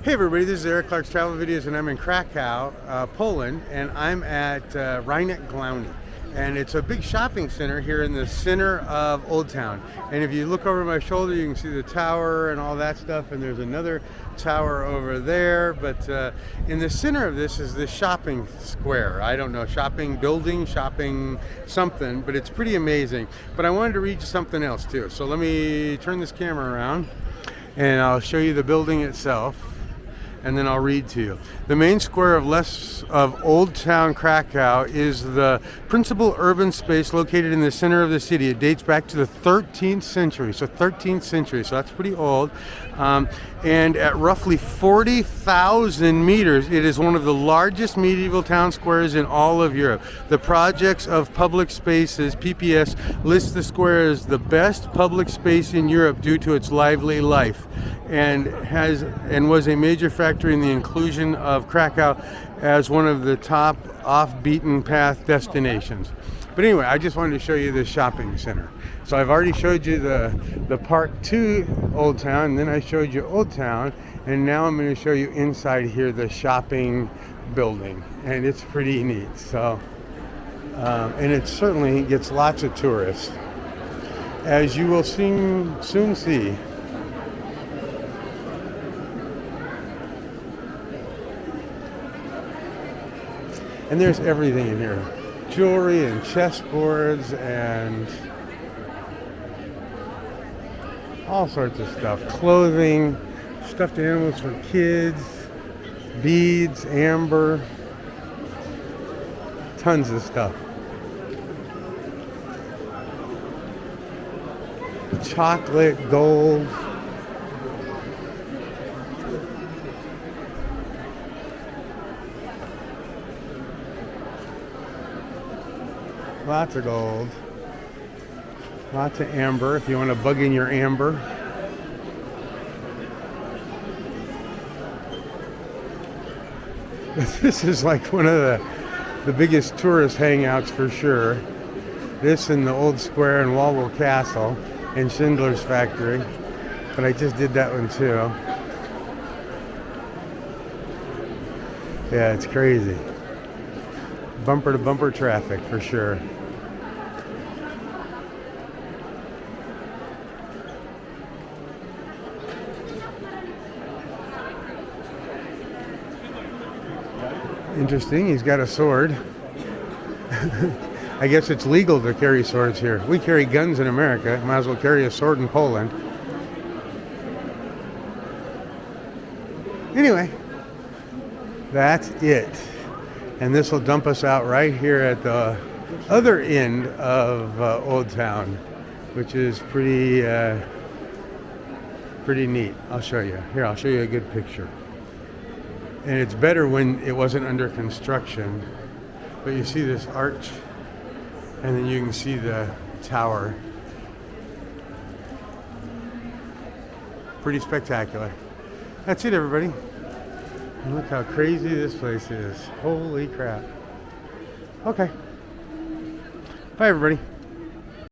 Hey everybody, this is Eric Clark's Travel Videos and I'm in Krakow, Poland, and I'm at Rynek. And it's a big shopping center here in the center of Old Town. And if you look over my shoulder, you can see the tower and all that stuff, and there's another tower over there. But in the center of this is the shopping square. I don't know, shopping building, shopping something, but it's pretty amazing. But I wanted to read you something else too. So let me turn this camera around and I'll show you the building itself. And then I'll read to you. The main square of Old Town Krakow is the principal urban space located in the center of the city. It dates back to the 13th century, so that's pretty old. And at roughly 40,000 meters, it is one of the largest medieval town squares in all of Europe. The Projects of Public Spaces, PPS, lists the square as the best public space in Europe due to its lively life, and was a major factor in the inclusion of Krakow as one of the top off-beaten path destinations. But anyway, I just wanted to show you the shopping center. So I've already showed you the park to Old Town, and then I showed you Old Town, and now I'm going to show you inside here the shopping building, and it's pretty neat. So, and it certainly gets lots of tourists, as you will soon see. And there's everything in here. Jewelry and chessboards and all sorts of stuff. Clothing, stuffed animals for kids, beads, amber, tons of stuff. Chocolate, gold. Lots of gold, lots of amber if you want to bug in your amber. This is like one of the biggest tourist hangouts for sure. This and the old square and Wawel Castle and Schindler's Factory, but I just did that one too. Yeah, it's crazy. Bumper to bumper traffic for sure. Interesting, he's got a sword. I guess it's legal to carry swords here. We carry guns in America, might as well carry a sword in Poland. Anyway, that's it. And this will dump us out right here at the other end of Old Town, which is pretty neat. I'll show you. Here, I'll show you a good picture. And it's better when it wasn't under construction. But you see this arch, and then you can see the tower. Pretty spectacular. That's it, everybody. And look how crazy this place is. Holy crap. Okay. Bye, everybody.